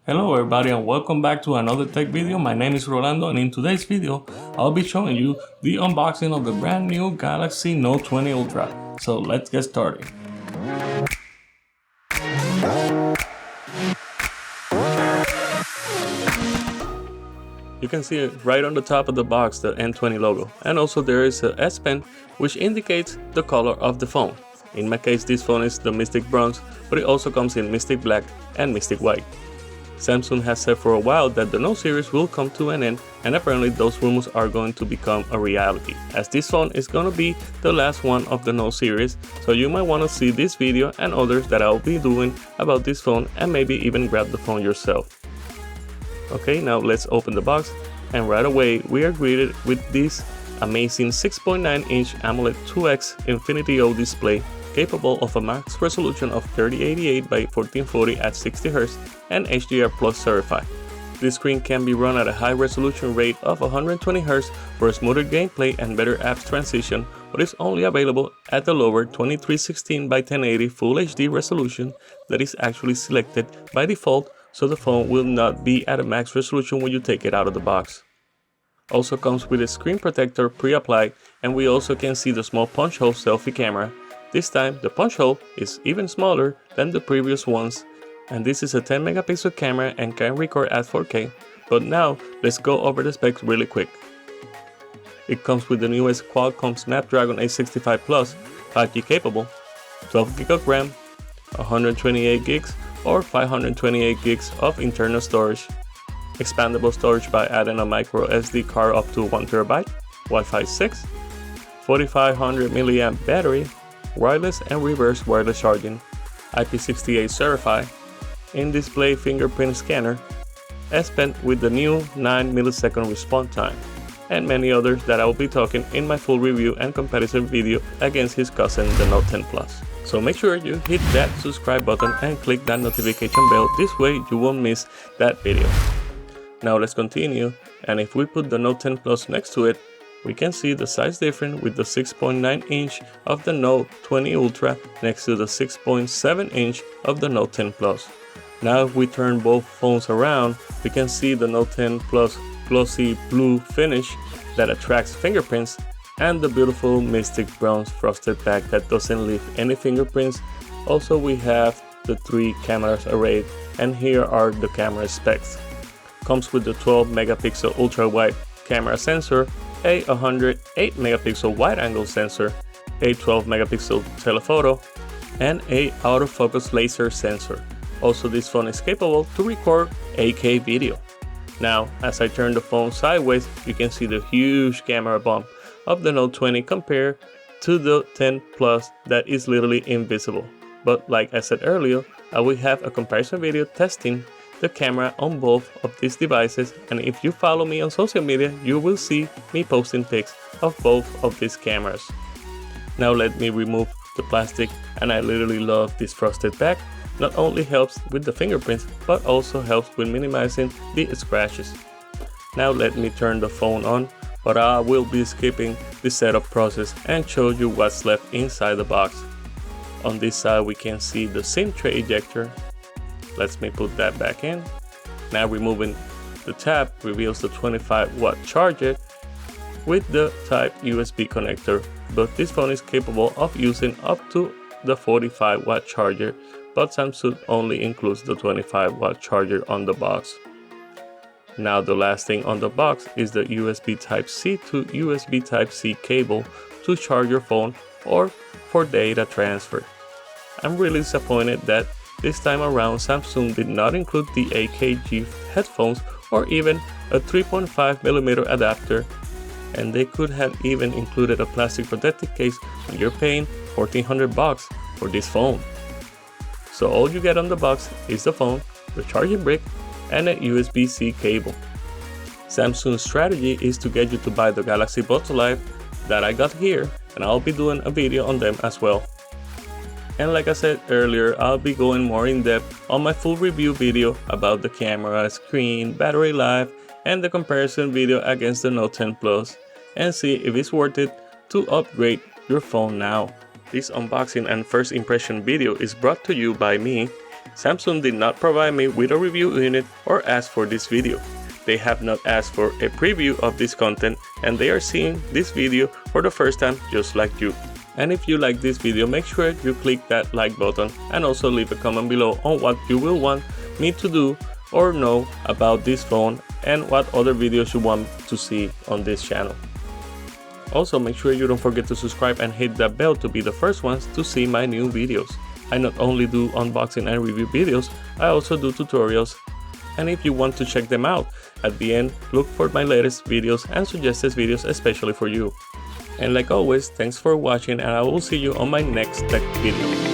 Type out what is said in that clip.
Hello everybody and welcome back to another tech video. My name is Rolando and in today's video I'll be showing you the unboxing of the brand new Galaxy Note 20 Ultra. So let's get started. You can see it right on the top of the box, the N20 logo, and also there is a S Pen which indicates the color of the phone. In my case this phone is the Mystic Bronze, but it also comes in Mystic Black and Mystic White. Samsung has said for a while that the Note series will come to an end, and apparently those rumors are going to become a reality, as this phone is going to be the last one of the Note series, so you might want to see this video and others that I'll be doing about this phone and maybe even grab the phone yourself. Okay, now let's open the box, and right away we are greeted with this amazing 6.9-inch AMOLED 2X Infinity O display capable of a max resolution of 3088 by 1440 at 60Hz and HDR Plus certified. This screen can be run at a high resolution rate of 120Hz for a smoother gameplay and better apps transition, but is only available at the lower 2316 by 1080 Full HD resolution that is actually selected by default, so the phone will not be at a max resolution when you take it out of the box. Also comes with a screen protector pre-applied, and we also can see the small punch hole selfie camera. This time the punch hole is even smaller than the previous ones, and this is a 10 megapixel camera and can record at 4K, but now let's go over the specs really quick. It comes with the newest Qualcomm Snapdragon 865 Plus, 5G capable, 12GB of RAM, 128GB or 528GB of internal storage, expandable storage by adding a micro SD card up to 1TB, Wi-Fi 6, 4500 mAh battery, wireless and reverse wireless charging, IP68 certified, in-display fingerprint scanner, S Pen with the new 9-millisecond response time, and many others that I will be talking in my full review and comparison video against his cousin, the Note 10 Plus. So make sure you hit that subscribe button and click that notification bell, this way you won't miss that video. Now let's continue, and if we put the Note 10 Plus next to it, we can see the size difference with the 6.9-inch of the Note 20 Ultra next to the 6.7-inch of the Note 10 Plus. Now if we turn both phones around, we can see the Note 10 Plus glossy blue finish that attracts fingerprints, and the beautiful Mystic Bronze frosted back that doesn't leave any fingerprints. Also we have the 3 cameras arrayed, and here are the camera specs. Comes with the 12 megapixel ultra wide camera sensor, a 108 megapixel wide angle sensor, a 12 megapixel telephoto, and a autofocus laser sensor. Also this phone is capable to record 8K video. Now as I turn the phone sideways, you can see the huge camera bump of the Note 20 compared to the 10 Plus that is literally invisible. But like I said earlier, I will have a comparison video testing the camera on both of these devices, and if you follow me on social media, you will see me posting pics of both of these cameras. Now let me remove the plastic, and I literally love this frosted back. Not only helps with the fingerprints, but also helps with minimizing the scratches. Now let me turn the phone on, but I will be skipping the setup process and show you what's left inside the box. On this side we can see the SIM tray ejector. Let me put that back in. Now removing the tab reveals the 25-watt charger with the Type USB connector, but this phone is capable of using up to the 45-watt charger, but Samsung only includes the 25-watt charger on the box. Now the last thing on the box is the USB Type-C to USB Type-C cable to charge your phone or for data transfer. I'm really disappointed that this time around Samsung did not include the AKG headphones or even a 3.5mm adapter, and they could have even included a plastic protective case when you're paying $1,400 for this phone. So all you get on the box is the phone, the charging brick, and a USB-C cable. Samsung's strategy is to get you to buy the Galaxy Buds Live that I got here, and I'll be doing a video on them as well. And like I said earlier, I'll be going more in depth on my full review video about the camera, screen, battery life, and the comparison video against the Note 10 Plus, and see if it's worth it to upgrade your phone now. This unboxing and first impression video is brought to you by me, Samsung did not provide me with a review unit or ask for this video. They have not asked for a preview of this content, and they are seeing this video for the first time just like you. And if you like this video, make sure you click that like button and also leave a comment below on what you will want me to do or know about this phone and what other videos you want to see on this channel. Also, make sure you don't forget to subscribe and hit that bell to be the first ones to see my new videos. I not only do unboxing and review videos, I also do tutorials, and if you want to check them out, at the end, look for my latest videos and suggested videos especially for you. And like always, thanks for watching, and I will see you on my next tech video.